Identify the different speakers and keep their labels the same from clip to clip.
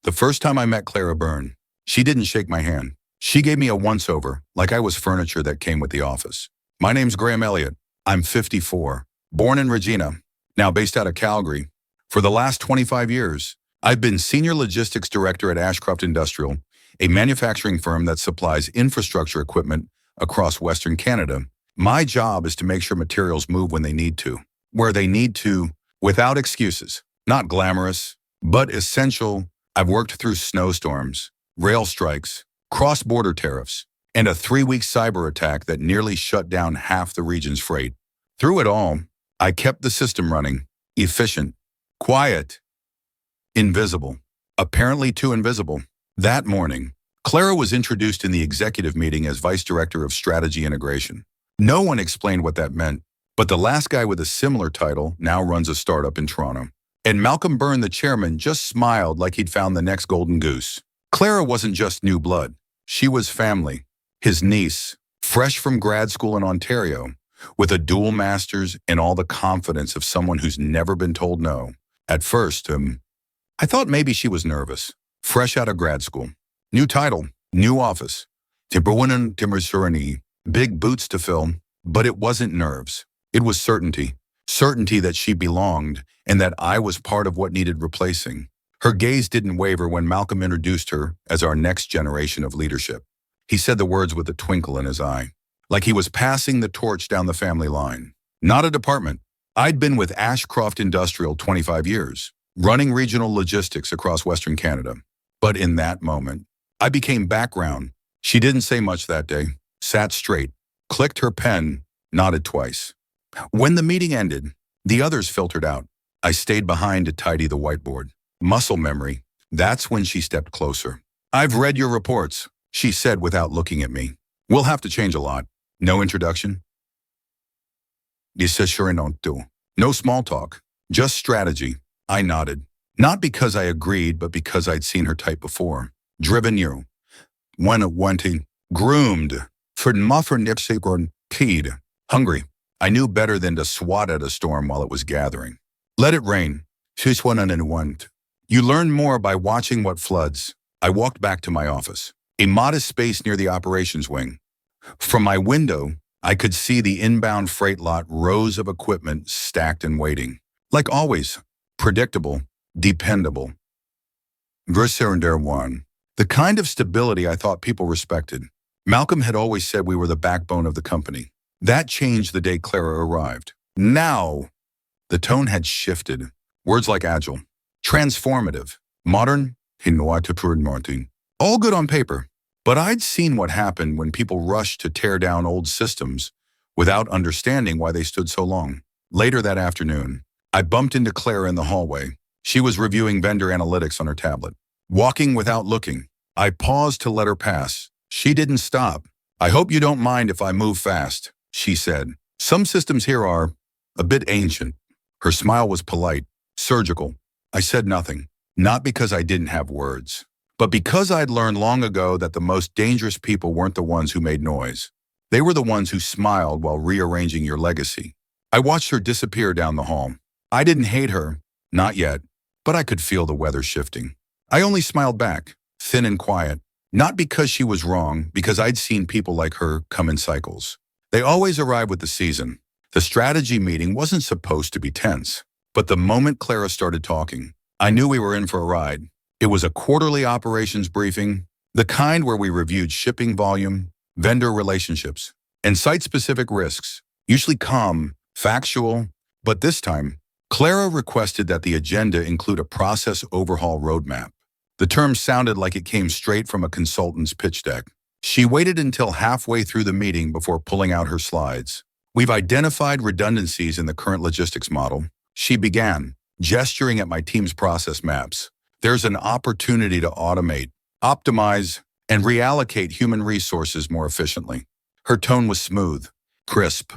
Speaker 1: The first time I met Clara Byrne, she didn't shake my hand. She gave me a once-over, like I was furniture that came with the office. My name's Graham Elliott. I'm 54, born in Regina, now based out of Calgary. For the last 25 years, I've been Senior Logistics Director at Ashcroft Industrial, a manufacturing firm that supplies infrastructure equipment across Western Canada. My job is to make sure materials move when they need to, where they need to, without excuses. Not glamorous, but essential. I've worked through snowstorms, rail strikes, cross-border tariffs, and a 3-week cyber attack that nearly shut down half the region's freight. Through it all, I kept the system running, efficient, quiet, invisible, apparently too invisible. That morning, Clara was introduced in the executive meeting as Vice Director of Strategy Integration. No one explained what that meant, but the last guy with a similar title now runs a startup in Toronto. And Malcolm Byrne, the chairman, just smiled like he'd found the next golden goose. Clara wasn't just new blood. She was family. His niece, fresh from grad school in Ontario, with a dual master's and all the confidence of someone who's never been told no. At first, I thought maybe she was nervous. Fresh out of grad school. New title, new office. Timberwinden Timbersurani, big boots to fill. But it wasn't nerves. It was certainty. Certainty that she belonged and that I was part of what needed replacing. Her gaze didn't waver when Malcolm introduced her as our next generation of leadership. He said the words with a twinkle in his eye, like he was passing the torch down the family line. Not a department. I'd been with Ashcroft Industrial 25 years, running regional logistics across Western Canada. But in that moment, I became background. She didn't say much that day, sat straight, clicked her pen, nodded twice. When the meeting ended, the others filtered out. I stayed behind to tidy the whiteboard. Muscle memory. That's when she stepped closer. I've read your reports, she said without looking at me. We'll have to change a lot. No introduction? No small talk, just strategy. I nodded. Not because I agreed, but because I'd seen her type before. Driven you. Wanting. Groomed. For Nipsigorn. Peed. Hungry. I knew better than to swat at a storm while it was gathering. Let it rain. You learn more by watching what floods. I walked back to my office, a modest space near the operations wing. From my window, I could see the inbound freight lot, rows of equipment stacked and waiting. Like always, predictable, dependable. The kind of stability I thought people respected. Malcolm had always said we were the backbone of the company. That changed the day Clara arrived. Now, the tone had shifted. Words like agile, transformative, modern, all good on paper. But I'd seen what happened when people rushed to tear down old systems without understanding why they stood so long. Later that afternoon, I bumped into Clara in the hallway. She was reviewing vendor analytics on her tablet. Walking without looking, I paused to let her pass. She didn't stop. I hope you don't mind if I move fast, she said. Some systems here are a bit ancient. Her smile was polite, surgical. I said nothing, not because I didn't have words, but because I'd learned long ago that the most dangerous people weren't the ones who made noise. They were the ones who smiled while rearranging your legacy. I watched her disappear down the hall. I didn't hate her, not yet, but I could feel the weather shifting. I only smiled back, thin and quiet, not because she was wrong, because I'd seen people like her come in cycles. They always arrive with the season. The strategy meeting wasn't supposed to be tense, but the moment Clara started talking, I knew we were in for a ride. It was a quarterly operations briefing, the kind where we reviewed shipping volume, vendor relationships, and site-specific risks, usually calm, factual, but this time, Clara requested that the agenda include a process overhaul roadmap. The term sounded like it came straight from a consultant's pitch deck. She waited until halfway through the meeting before pulling out her slides. We've identified redundancies in the current logistics model, she began, gesturing at my team's process maps. There's an opportunity to automate, optimize, and reallocate human resources more efficiently. Her tone was smooth, crisp,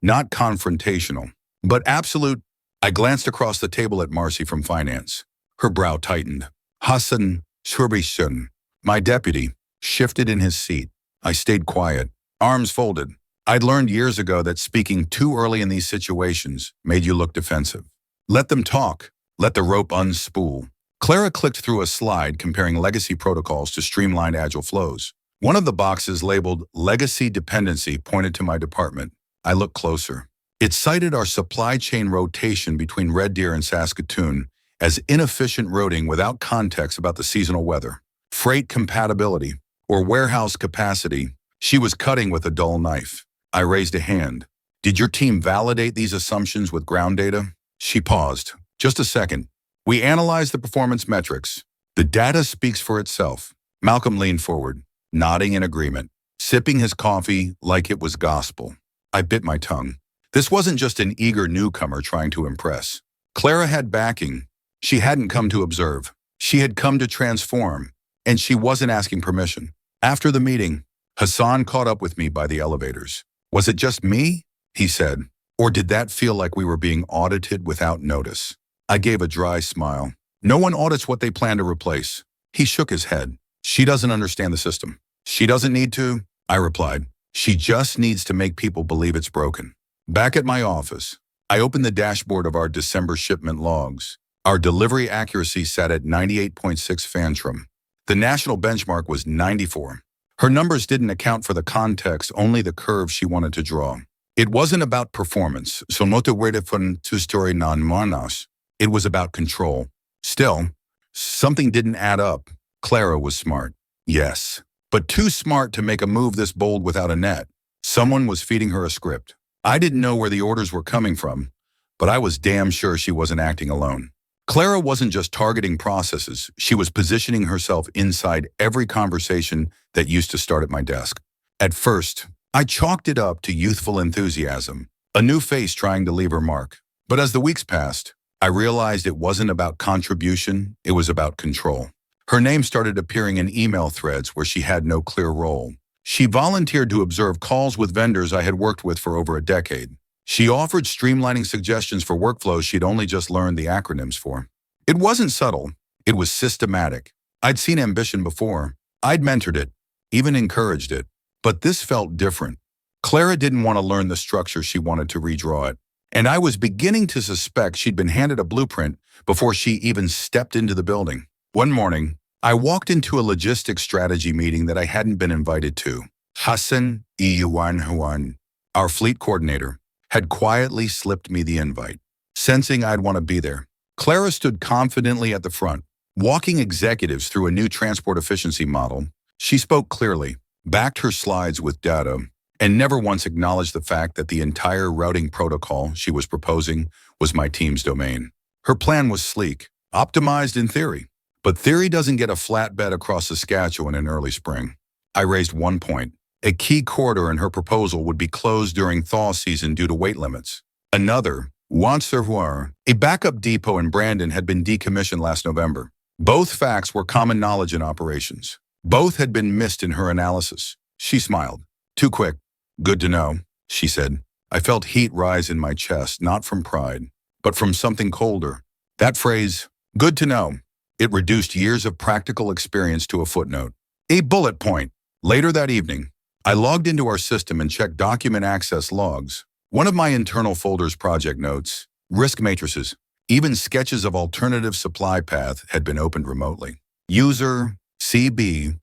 Speaker 1: not confrontational, but absolute. I glanced across the table at Marcy from finance. Her brow tightened. Hassan Shurbishun, my deputy, shifted in his seat. I stayed quiet, arms folded. I'd learned years ago that speaking too early in these situations made you look defensive. Let them talk. Let the rope unspool. Clara clicked through a slide comparing legacy protocols to streamlined agile flows. One of the boxes labeled Legacy Dependency pointed to my department. I looked closer. It cited our supply chain rotation between Red Deer and Saskatoon as inefficient routing without context about the seasonal weather, freight compatibility, or warehouse capacity. She was cutting with a dull knife. I raised a hand. Did your team validate these assumptions with ground data? She paused. Just a second. We analyzed the performance metrics. The data speaks for itself. Malcolm leaned forward, nodding in agreement, sipping his coffee like it was gospel. I bit my tongue. This wasn't just an eager newcomer trying to impress. Clara had backing. She hadn't come to observe. She had come to transform, and she wasn't asking permission. After the meeting, Hassan caught up with me by the elevators. Was it just me? He said. Or did that feel like we were being audited without notice? I gave a dry smile. No one audits what they plan to replace. He shook his head. She doesn't understand the system. She doesn't need to, I replied. She just needs to make people believe it's broken. Back at my office, I opened the dashboard of our December shipment logs. Our delivery accuracy sat at 98.6 Fantrum. The national benchmark was 94. Her numbers didn't account for the context, only the curve she wanted to draw. It wasn't about performance, so no te werde von tu story non manas. It was about control. Still, something didn't add up. Clara was smart. Yes, but too smart to make a move this bold without a net. Someone was feeding her a script. I didn't know where the orders were coming from, but I was damn sure she wasn't acting alone. Clara wasn't just targeting processes. She was positioning herself inside every conversation that used to start at my desk. At first, I chalked it up to youthful enthusiasm, a new face trying to leave her mark. But as the weeks passed, I realized it wasn't about contribution, it was about control. Her name started appearing in email threads where she had no clear role. She volunteered to observe calls with vendors I had worked with for over a decade. She offered streamlining suggestions for workflows she'd only just learned the acronyms for. It wasn't subtle, it was systematic. I'd seen ambition before. I'd mentored it, even encouraged it. But this felt different. Clara didn't want to learn the structure, she wanted to redraw it. And I was beginning to suspect she'd been handed a blueprint before she even stepped into the building. One morning, I walked into a logistics strategy meeting that I hadn't been invited to. Hassan Iyuan, our fleet coordinator, had quietly slipped me the invite, sensing I'd want to be there. Clara stood confidently at the front, walking executives through a new transport efficiency model. She spoke clearly, backed her slides with data, and never once acknowledged the fact that the entire routing protocol she was proposing was my team's domain. Her plan was sleek, optimized in theory, but theory doesn't get a flatbed across Saskatchewan in early spring. I raised one point. A key corridor in her proposal would be closed during thaw season due to weight limits. Another, Wanservoir, a backup depot in Brandon, had been decommissioned last November. Both facts were common knowledge in operations. Both had been missed in her analysis. She smiled. Too quick. Good to know, she said. I felt heat rise in my chest, not from pride, but from something colder. That phrase, good to know, it reduced years of practical experience to a footnote. A bullet point. Later that evening, I logged into our system and checked document access logs. One of my internal folders' project notes, risk matrices, even sketches of alternative supply path had been opened remotely. User CB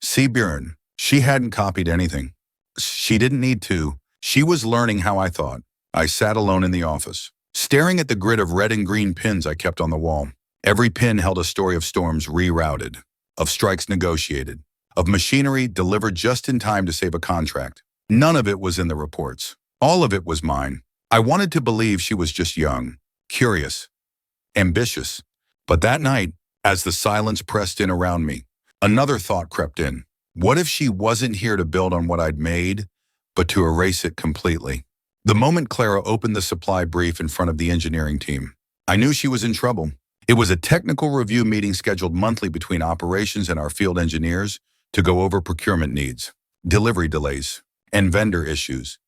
Speaker 1: Seabjörn. She hadn't copied anything. She didn't need to. She was learning how I thought. I sat alone in the office, staring at the grid of red and green pins I kept on the wall. Every pin held a story of storms rerouted, of strikes negotiated, of machinery delivered just in time to save a contract. None of it was in the reports. All of it was mine. I wanted to believe she was just young, curious, ambitious. But that night, as the silence pressed in around me, another thought crept in. What if she wasn't here to build on what I'd made, but to erase it completely? The moment Clara opened the supply brief in front of the engineering team, I knew she was in trouble. It was a technical review meeting scheduled monthly between operations and our field engineers to go over procurement needs, delivery delays, and vendor issues.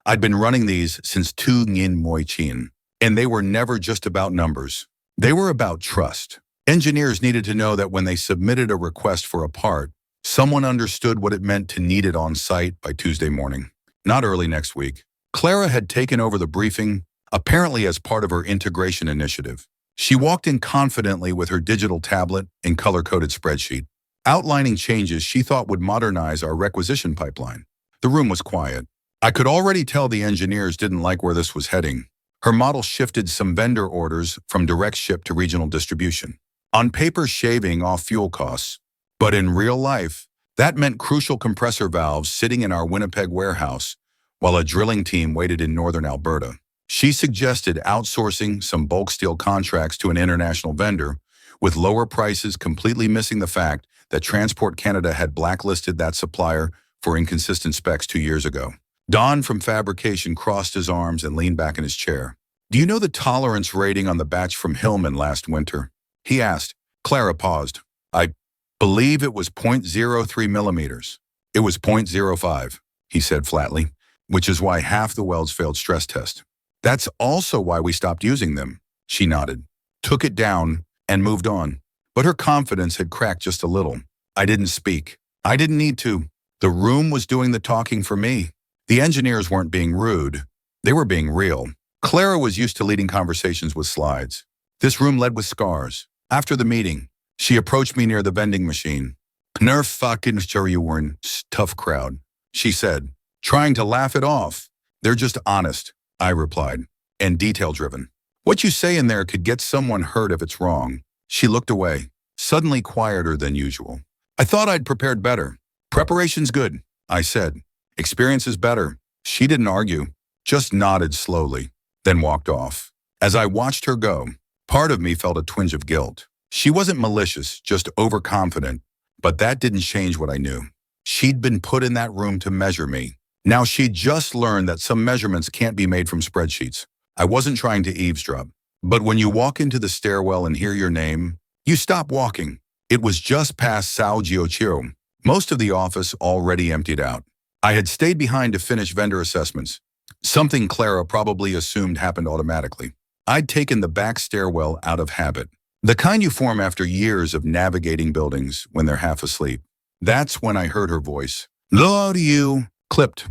Speaker 1: I'd been running these since Tu Nguyen Moi Chin, and they were never just about numbers. They were about trust. Engineers needed to know that when they submitted a request for a part, someone understood what it meant to need it on site by Tuesday morning, not early next week. Clara had taken over the briefing, apparently as part of her integration initiative. She walked in confidently with her digital tablet and color-coded spreadsheet, outlining changes she thought would modernize our requisition pipeline. The room was quiet. I could already tell the engineers didn't like where this was heading. Her model shifted some vendor orders from direct ship to regional distribution. On paper, shaving off fuel costs. But in real life, that meant crucial compressor valves sitting in our Winnipeg warehouse while a drilling team waited in northern Alberta. She suggested outsourcing some bulk steel contracts to an international vendor, with lower prices completely missing the fact that Transport Canada had blacklisted that supplier for inconsistent specs 2 years ago. Don from fabrication crossed his arms and leaned back in his chair. "Do you know the tolerance rating on the batch from Hillman last winter?" he asked. Clara paused. "I believe it was 0.03 millimeters. It was 0.05, he said flatly, "which is why half the welds failed stress test." "That's also why we stopped using them," she nodded, took it down, and moved on. But her confidence had cracked just a little. I didn't speak. I didn't need to. The room was doing the talking for me. The engineers weren't being rude. They were being real. Clara was used to leading conversations with slides. This room led with scars. After the meeting, she approached me near the vending machine. "Nerf fucking sure you weren't, tough crowd," she said, trying to laugh it off. "They're just honest," I replied, "and detail-driven. What you say in there could get someone hurt if it's wrong." She looked away, suddenly quieter than usual. "I thought I'd prepared better." "Preparation's good," I said. "Experience is better." She didn't argue, just nodded slowly, then walked off. As I watched her go, part of me felt a twinge of guilt. She wasn't malicious, just overconfident, but that didn't change what I knew. She'd been put in that room to measure me. Now she'd just learned that some measurements can't be made from spreadsheets. I wasn't trying to eavesdrop. But when you walk into the stairwell and hear your name, you stop walking. It was just past Sao Giochiro, most of the office already emptied out. I had stayed behind to finish vendor assessments, something Clara probably assumed happened automatically. I'd taken the back stairwell out of habit, the kind you form after years of navigating buildings when they're half asleep. That's when I heard her voice. "Lord, you," clipped.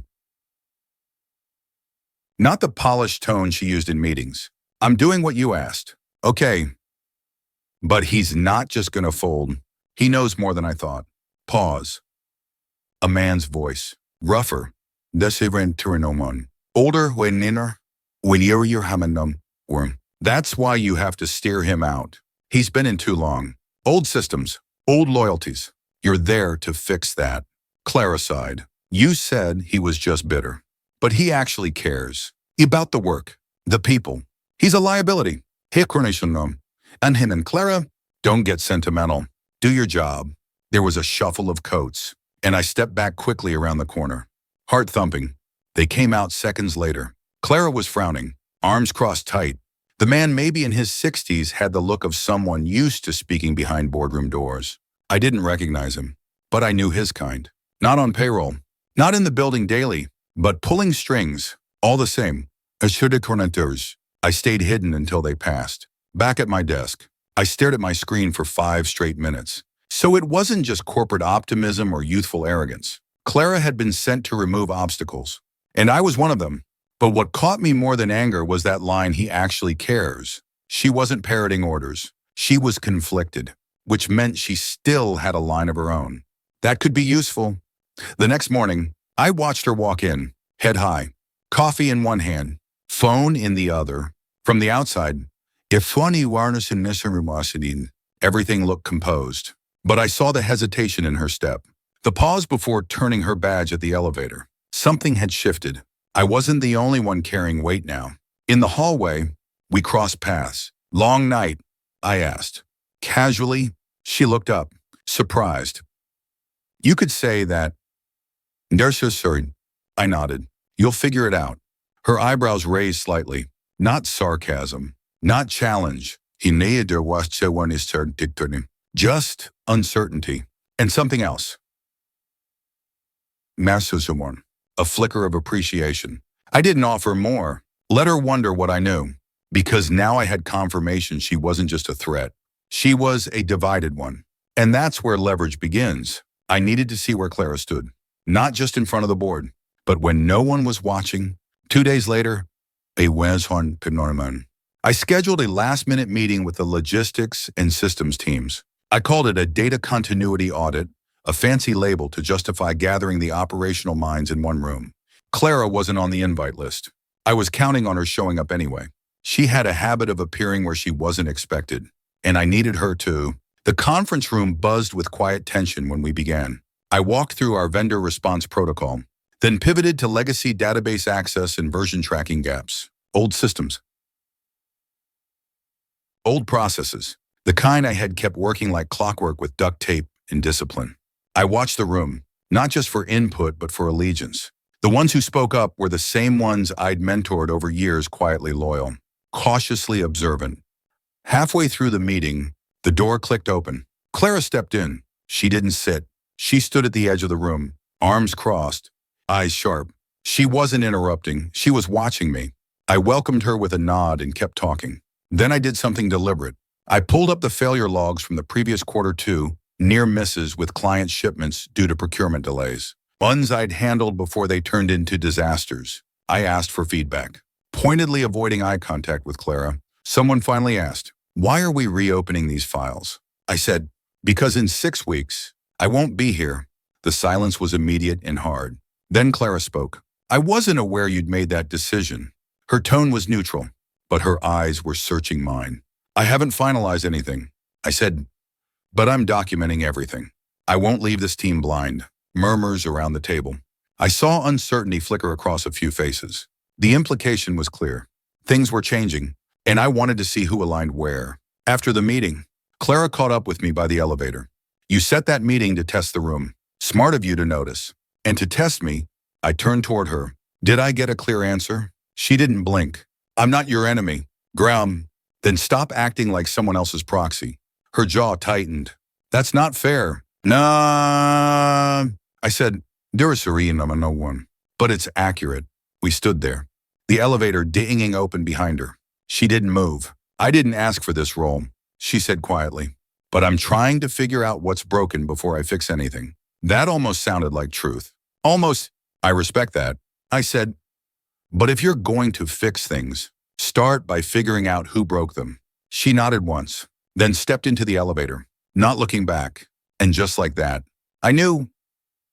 Speaker 1: Not the polished tone she used in meetings. "I'm doing what you asked." "Okay." But he's not just gonna fold. He knows more than I thought. Pause. A man's voice. Rougher. Older when inner. When you're hamanum. That's why you have to steer him out. He's been in too long. Old systems. Old loyalties. You're there to fix that. Clara sighed. "You said he was just bitter. But he actually cares. About the work. The people. He's a liability." And him and Clara, "Don't get sentimental. Do your job." There was a shuffle of coats, and I stepped back quickly around the corner. Heart thumping. They came out seconds later. Clara was frowning, arms crossed tight. The man, maybe in his 60s, had the look of someone used to speaking behind boardroom doors. I didn't recognize him, but I knew his kind. Not on payroll, not in the building daily, but pulling strings, all the same. I stayed hidden until they passed. Back at my desk, I stared at my screen for 5 straight minutes. So it wasn't just corporate optimism or youthful arrogance. Clara had been sent to remove obstacles, and I was one of them. But what caught me more than anger was that line, "He actually cares." She wasn't parroting orders. She was conflicted, which meant she still had a line of her own. That could be useful. The next morning, I watched her walk in, head high, coffee in one hand, phone in the other. From the outside, everything looked composed. But I saw the hesitation in her step, the pause before turning her badge at the elevator. Something had shifted. I wasn't the only one carrying weight now. In the hallway, we crossed paths. "Long night?" I asked. Casually, she looked up, surprised. "You could say that." Sorry. I nodded. "You'll figure it out." Her eyebrows raised slightly. Not sarcasm, not challenge. Just uncertainty. And something else. A flicker of appreciation. I didn't offer more. Let her wonder what I knew. Because now I had confirmation she wasn't just a threat. She was a divided one. And that's where leverage begins. I needed to see where Clara stood. Not just in front of the board, but when no one was watching. 2 days later, I I scheduled a last-minute meeting with the logistics and systems teams. I called it a data continuity audit, a fancy label to justify gathering the operational minds in one room. Clara wasn't on the invite list. I was counting on her showing up anyway. She had a habit of appearing where she wasn't expected, and I needed her to. The conference room buzzed with quiet tension when we began. I walked through our vendor response protocol, then pivoted to legacy database access and version tracking gaps. Old systems. Old processes. The kind I had kept working like clockwork with duct tape and discipline. I watched the room, not just for input, but for allegiance. The ones who spoke up were the same ones I'd mentored over years, quietly loyal, cautiously observant. Halfway through the meeting, the door clicked open. Clara stepped in. She didn't sit. She stood at the edge of the room, arms crossed, eyes sharp. She wasn't interrupting. She was watching me. I welcomed her with a nod and kept talking. Then I did something deliberate. I pulled up the failure logs from the previous Q2, near misses with client shipments due to procurement delays. Ones I'd handled before they turned into disasters. I asked for feedback. Pointedly avoiding eye contact with Clara, someone finally asked, "Why are we reopening these files?" I said, "Because in 6 weeks, I won't be here." The silence was immediate and hard. Then Clara spoke. "I wasn't aware you'd made that decision." Her tone was neutral, but her eyes were searching mine. "I haven't finalized anything," I said, "but I'm documenting everything. I won't leave this team blind." Murmurs around the table. I saw uncertainty flicker across a few faces. The implication was clear. Things were changing, and I wanted to see who aligned where. After the meeting, Clara caught up with me by the elevator. "You set that meeting to test the room. Smart of you to notice." And to test me, I turned toward her. Did I get a clear answer? She didn't blink. "I'm not your enemy." Graham, "Then stop acting like someone else's proxy." Her jaw tightened. "That's not fair." "Nah," I said, "There is serene, I'm a no one." "But it's accurate." We stood there, the elevator dinging open behind her. She didn't move. "I didn't ask for this role," she said quietly, "but I'm trying to figure out what's broken before I fix anything." That almost sounded like truth. Almost. "I respect that," I said, "but if you're going to fix things, start by figuring out who broke them." She nodded once, then stepped into the elevator, not looking back. And just like that, I knew.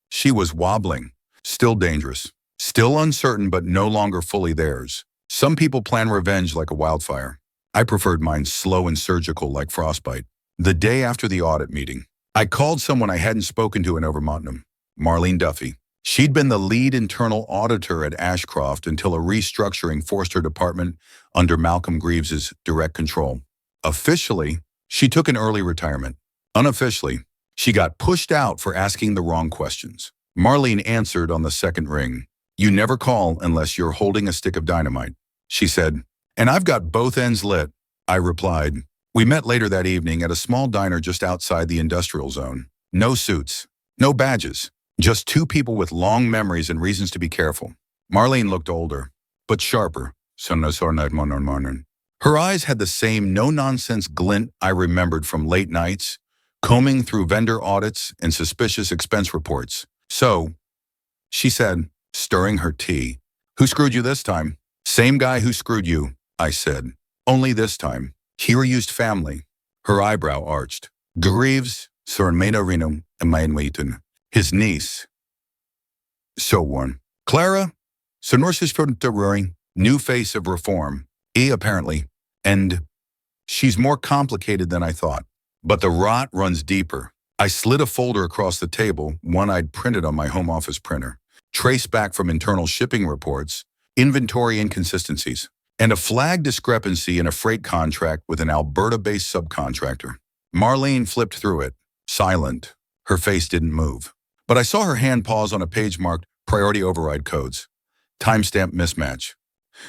Speaker 1: She was wobbling, still dangerous, still uncertain, but no longer fully theirs. Some people plan revenge like a wildfire. I preferred mine slow and surgical like frostbite. The day after the audit meeting, I called someone I hadn't spoken to in over Mottenham, Marlene Duffy. She'd been the lead internal auditor at Ashcroft until a restructuring forced her department under Malcolm Greaves's direct control. Officially, she took an early retirement. Unofficially, she got pushed out for asking the wrong questions. Marlene answered on the second ring. "You never call unless you're holding a stick of dynamite," she said. "And I've got both ends lit," I replied. We met later that evening at a small diner just outside the industrial zone. No suits, no badges, just two people with long memories and reasons to be careful. Marlene looked older, but sharper. Her eyes had the same no-nonsense glint I remembered from late nights, combing through vendor audits and suspicious expense reports. "So," she said, stirring her tea, "who screwed you this time?" "Same guy who screwed you," I said. "Only this time. He used family." Her eyebrow arched. "Greaves, Sir Mainarino, and Mainwaiton. His niece." So one. "Clara, Sonorsis Röring, new face of reform. Apparently. And she's more complicated than I thought. But the rot runs deeper." I slid a folder across the table, one I'd printed on my home office printer, traced back from internal shipping reports, inventory inconsistencies, and a flag discrepancy in a freight contract with an Alberta-based subcontractor. Marlene flipped through it, silent. Her face didn't move. But I saw her hand pause on a page marked Priority Override Codes. Timestamp mismatch.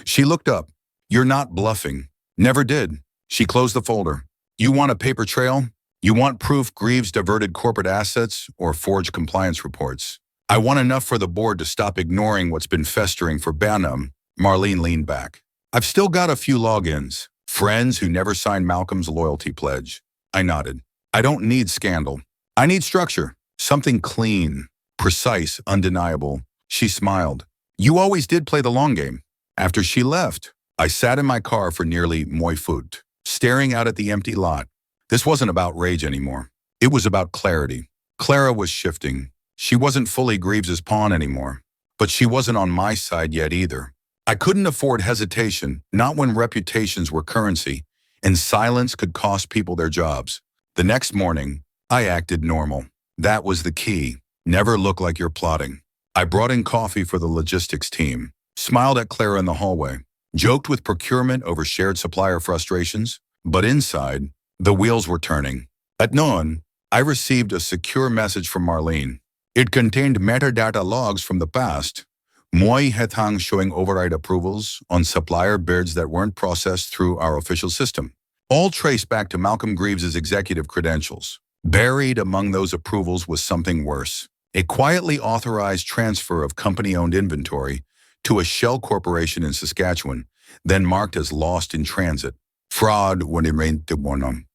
Speaker 1: She looked up. "You're not bluffing." "Never did." She closed the folder. "You want a paper trail? You want proof Greaves diverted corporate assets or forged compliance reports? I want enough for the board to stop ignoring what's been festering for Banham." Marlene leaned back. "I've still got a few logins, friends who never signed Malcolm's loyalty pledge." I nodded. "I don't need scandal. I need structure. Something clean, precise, undeniable." She smiled. "You always did play the long game." After she left, I sat in my car for nearly moi foot, staring out at the empty lot. This wasn't about rage anymore. It was about clarity. Clara was shifting. She wasn't fully Greaves's pawn anymore, but she wasn't on my side yet either. I couldn't afford hesitation, not when reputations were currency, and silence could cost people their jobs. The next morning, I acted normal. That was the key. Never look like you're plotting. I brought in coffee for the logistics team, smiled at Clara in the hallway, joked with procurement over shared supplier frustrations, but inside, the wheels were turning. At noon, I received a secure message from Marlene. It contained metadata logs from the past, moi hetang showing override approvals on supplier bids that weren't processed through our official system, all traced back to Malcolm Greaves's executive credentials. Buried among those approvals was something worse, a quietly authorized transfer of company-owned inventory to a shell corporation in Saskatchewan, then marked as lost in transit. Fraud when it rained to one.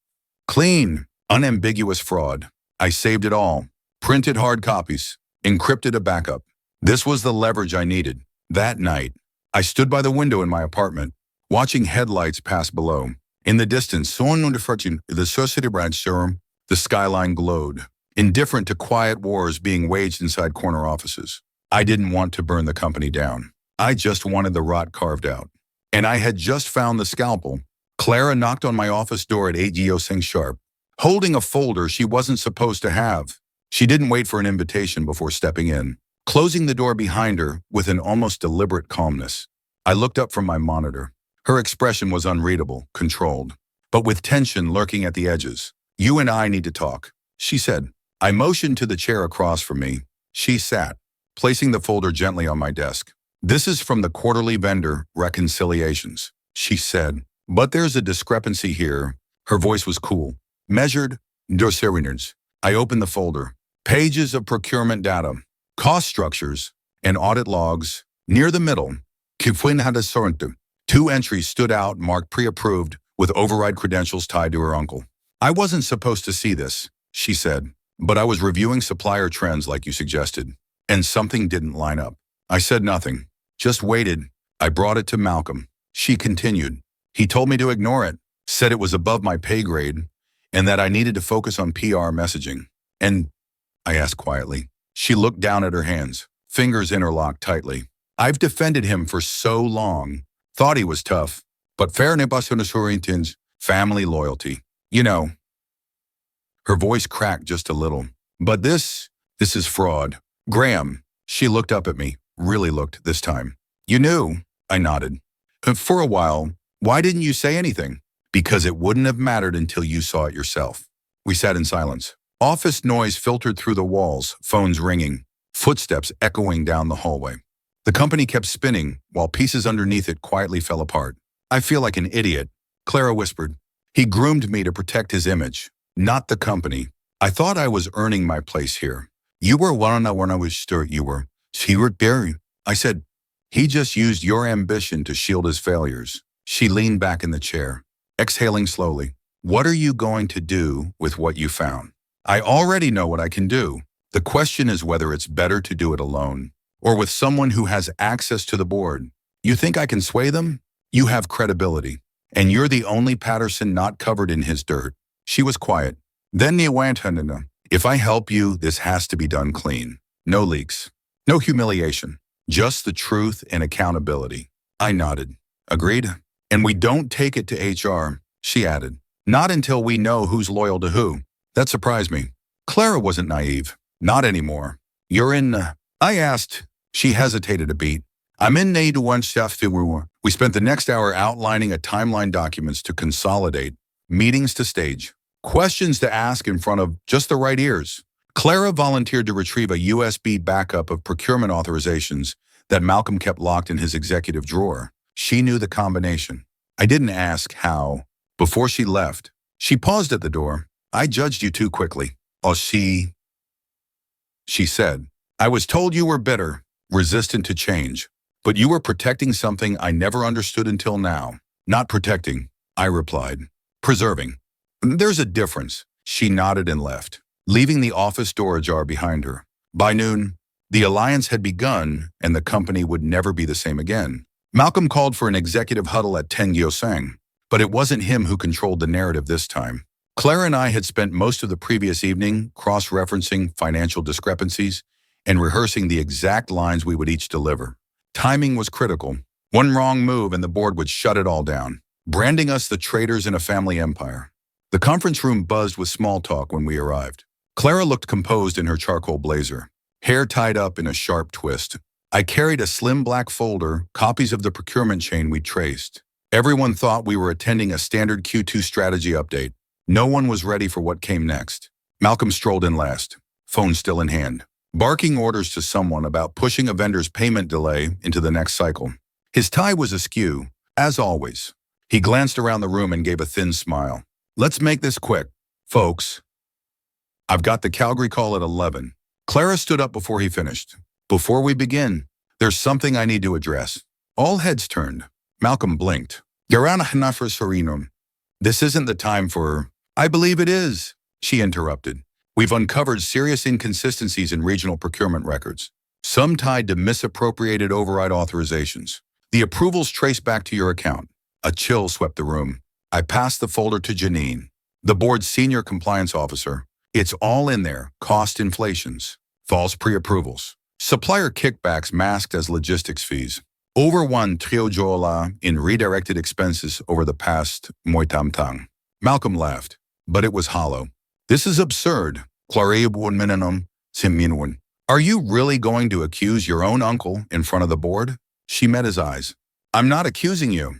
Speaker 1: Clean, unambiguous fraud. I saved it all, printed hard copies, encrypted a backup. This was the leverage I needed. That night, I stood by the window in my apartment, watching headlights pass below. In the distance, the Society branch serum, the skyline glowed, indifferent to quiet wars being waged inside corner offices. I didn't want to burn the company down. I just wanted the rot carved out. And I had just found the scalpel. Clara knocked on my office door at 8 Sing sharp, holding a folder she wasn't supposed to have. She didn't wait for an invitation before stepping in, closing the door behind her with an almost deliberate calmness. I looked up from my monitor. Her expression was unreadable, controlled, but with tension lurking at the edges. You and I need to talk, she said. I motioned to the chair across from me. She sat, placing the folder gently on my desk. This is from the quarterly vendor reconciliations, she said. But there's a discrepancy here. Her voice was cool. Measured, dossiers. I opened the folder. Pages of procurement data, cost structures, and audit logs. Near the middle, two entries stood out marked pre-approved with override credentials tied to her uncle. I wasn't supposed to see this, she said, but I was reviewing supplier trends like you suggested, and something didn't line up. I said nothing, just waited. I brought it to Malcolm. She continued. He told me to ignore it, said it was above my pay grade, and that I needed to focus on PR messaging. And I asked quietly. She looked down at her hands, fingers interlocked tightly. I've defended him for so long, thought he was tough, but fairness, family loyalty. You know. Her voice cracked just a little. But this is fraud. Graham, she looked up at me, really looked this time. You knew, I nodded. For a while, why didn't you say anything? Because it wouldn't have mattered until you saw it yourself. We sat in silence. Office noise filtered through the walls, phones ringing, footsteps echoing down the hallway. The company kept spinning while pieces underneath it quietly fell apart. I feel like an idiot, Clara whispered. He groomed me to protect his image, not the company. I thought I was earning my place here. You were one when I was sure you were. He were there. I said, he just used your ambition to shield his failures. She leaned back in the chair, exhaling slowly. What are you going to do with what you found? I already know what I can do. The question is whether it's better to do it alone or with someone who has access to the board. You think I can sway them? You have credibility, and you're the only Patterson not covered in his dirt. She was quiet. Then he went, if I help you, this has to be done clean. No leaks, no humiliation, just the truth and accountability. I nodded. Agreed? And we don't take it to HR, she added. Not until we know who's loyal to who. That surprised me. Clara wasn't naive. Not anymore. You're in, I asked. She hesitated a beat. I'm in need to one chef. We spent the next hour outlining a timeline documents to consolidate, meetings to stage, questions to ask in front of just the right ears. Clara volunteered to retrieve a USB backup of procurement authorizations that Malcolm kept locked in his executive drawer. She knew the combination. I didn't ask how. Before she left, she paused at the door. I judged you too quickly. Oh, she said. I was told you were bitter, resistant to change, but you were protecting something I never understood until now. Not protecting, I replied. Preserving. There's a difference. She nodded and left, leaving the office door ajar behind her. By noon, the alliance had begun and the company would never be the same again. Malcolm called for an executive huddle at Tengyosang, but it wasn't him who controlled the narrative this time. Clara and I had spent most of the previous evening cross-referencing financial discrepancies and rehearsing the exact lines we would each deliver. Timing was critical. One wrong move and the board would shut it all down, branding us the traitors in a family empire. The conference room buzzed with small talk when we arrived. Clara looked composed in her charcoal blazer, hair tied up in a sharp twist. I carried a slim black folder, copies of the procurement chain we traced. Everyone thought we were attending a standard Q2 strategy update. No one was ready for what came next. Malcolm strolled in last, phone still in hand, barking orders to someone about pushing a vendor's payment delay into the next cycle. His tie was askew, as always. He glanced around the room and gave a thin smile. Let's make this quick, folks. I've got the Calgary call at 11. Clara stood up before he finished. Before we begin, there's something I need to address. All heads turned. Malcolm blinked. This isn't the time for... I believe it is, she interrupted. We've uncovered serious inconsistencies in regional procurement records, some tied to misappropriated override authorizations. The approvals trace back to your account. A chill swept the room. I passed the folder to Janine, the board's senior compliance officer. It's all in there, cost inflations, false pre-approvals, supplier kickbacks masked as logistics fees, over $1 trillion in redirected expenses over the past moitamtang. Malcolm laughed, but it was hollow. This is absurd. Are you really going to accuse your own uncle in front of the board? She met his eyes. I'm not accusing you.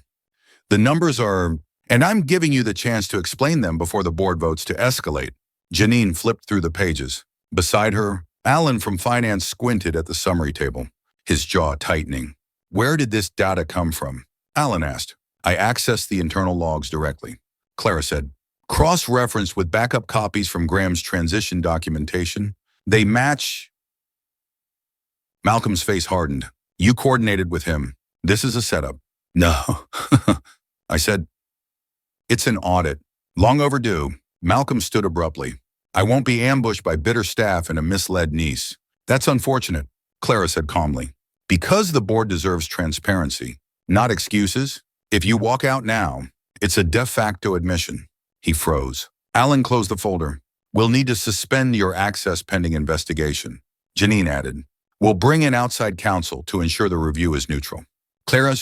Speaker 1: The numbers are, and I'm giving you the chance to explain them before the board votes to escalate. Janine flipped through the pages. Beside her, Alan from finance squinted at the summary table, his jaw tightening. Where did this data come from? Alan asked. I accessed the internal logs directly. Clara said, cross-referenced with backup copies from Graham's transition documentation. They match. Malcolm's face hardened. You coordinated with him. This is a setup. No. I said, it's an audit. Long overdue. Malcolm stood abruptly. I won't be ambushed by bitter staff and a misled niece. That's unfortunate, Clara said calmly. Because the board deserves transparency, not excuses. If you walk out now, it's a de facto admission. He froze. Alan closed the folder. We'll need to suspend your access pending investigation. Janine added, we'll bring in outside counsel to ensure the review is neutral. Clara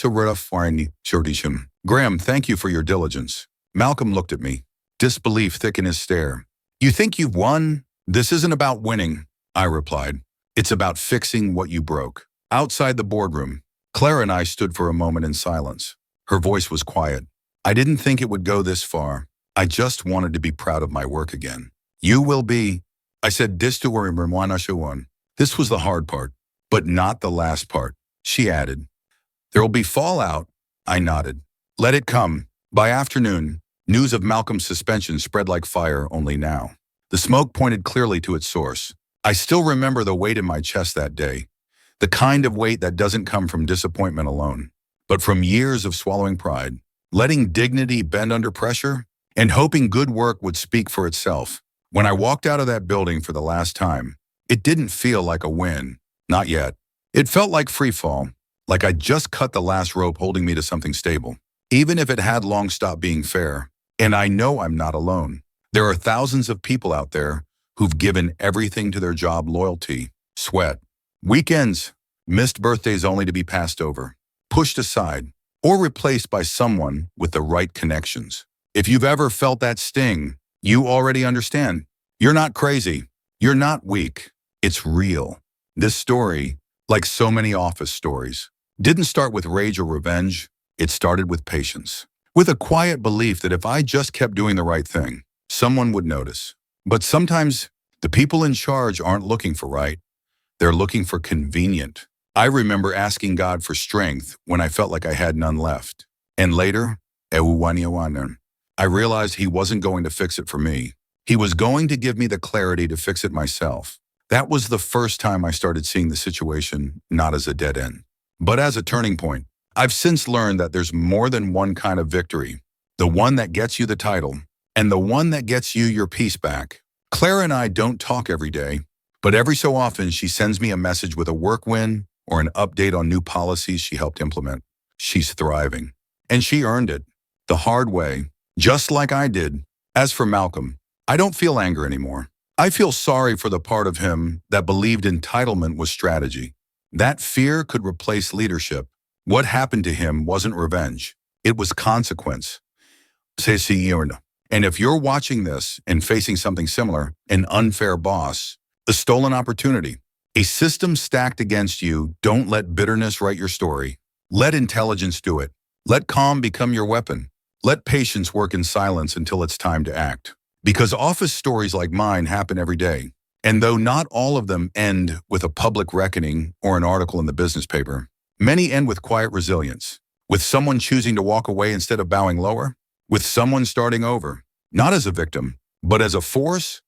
Speaker 1: Graham, thank you for your diligence. Malcolm looked at me. Disbelief thick in his stare. You think you've won? This isn't about winning, I replied. It's about fixing what you broke. Outside the boardroom, Clara and I stood for a moment in silence. Her voice was quiet. I didn't think it would go this far. I just wanted to be proud of my work again. You will be. I said this to her in Rwanda. This was the hard part, but not the last part. She added, there will be fallout. I nodded. Let it come. By afternoon, news of Malcolm's suspension spread like fire only now. The smoke pointed clearly to its source. I still remember the weight in my chest that day, the kind of weight that doesn't come from disappointment alone, but from years of swallowing pride, letting dignity bend under pressure, and hoping good work would speak for itself. When I walked out of that building for the last time, it didn't feel like a win. Not yet. It felt like free fall, like I'd just cut the last rope holding me to something stable, even if it had long stopped being fair. And I know I'm not alone. There are thousands of people out there who've given everything to their job: loyalty, sweat, weekends, missed birthdays only to be passed over, pushed aside, or replaced by someone with the right connections. If you've ever felt that sting, you already understand. You're not crazy. You're not weak. It's real. This story, like so many office stories, didn't start with rage or revenge. It started with patience, with a quiet belief that if I just kept doing the right thing, someone would notice. But sometimes the people in charge aren't looking for right. They're looking for convenient. I remember asking God for strength when I felt like I had none left. And later, I realized he wasn't going to fix it for me. He was going to give me the clarity to fix it myself. That was the first time I started seeing the situation not as a dead end, but as a turning point. I've since learned that there's more than one kind of victory, the one that gets you the title, and the one that gets you your peace back. Clara and I don't talk every day, but every so often she sends me a message with a work win or an update on new policies she helped implement. she's thriving. And she earned it. The hard way, just like I did. As for Malcolm, I don't feel anger anymore. I feel sorry for the part of him that believed entitlement was strategy. That fear could replace leadership. What happened to him wasn't revenge. It was consequence. And if you're watching this and facing something similar, an unfair boss, a stolen opportunity, a system stacked against you, don't let bitterness write your story. Let intelligence do it. Let calm become your weapon. Let patience work in silence until it's time to act. Because office stories like mine happen every day. And though not all of them end with a public reckoning or an article in the business paper, many end with quiet resilience, with someone choosing to walk away instead of bowing lower, with someone starting over, not as a victim, but as a force.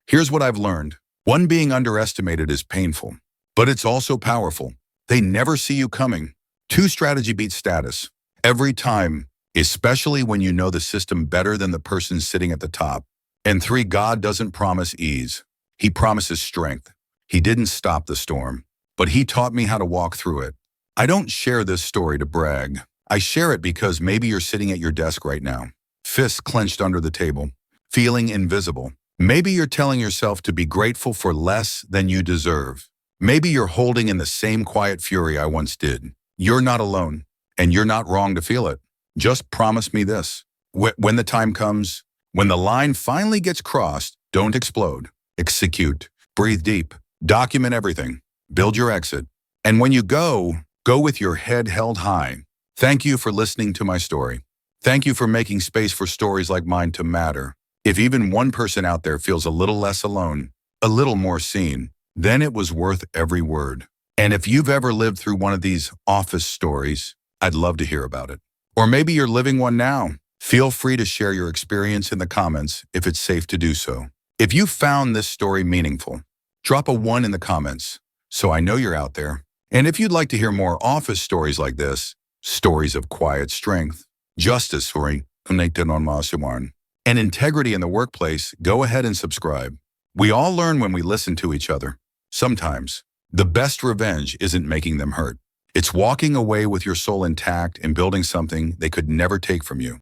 Speaker 1: Here's what I've learned. One, being underestimated is painful, but it's also powerful. They never see you coming. Two, strategy beats status. Every time, especially when you know the system better than the person sitting at the top. And three, God doesn't promise ease. He promises strength. He didn't stop the storm, but he taught me how to walk through it. I don't share this story to brag. I share it because maybe you're sitting at your desk right now, fists clenched under the table, feeling invisible. Maybe you're telling yourself to be grateful for less than you deserve. Maybe you're holding in the same quiet fury I once did. You're not alone, and you're not wrong to feel it. Just promise me this. When the time comes, when the line finally gets crossed, don't explode. Execute. Breathe deep. Document everything. Build your exit. And when you go with your head held high. Thank you for listening to my story. Thank you for making space for stories like mine to matter. If even one person out there feels a little less alone, a little more seen, then it was worth every word. And if you've ever lived through one of these office stories, I'd love to hear about it. Or maybe you're living one now. Feel free to share your experience in the comments if it's safe to do so. If you found this story meaningful, drop a 1 in the comments so I know you're out there. And if you'd like to hear more office stories like this, stories of quiet strength, justice, and integrity in the workplace, go ahead and subscribe. We all learn when we listen to each other. Sometimes, the best revenge isn't making them hurt. It's walking away with your soul intact and building something they could never take from you.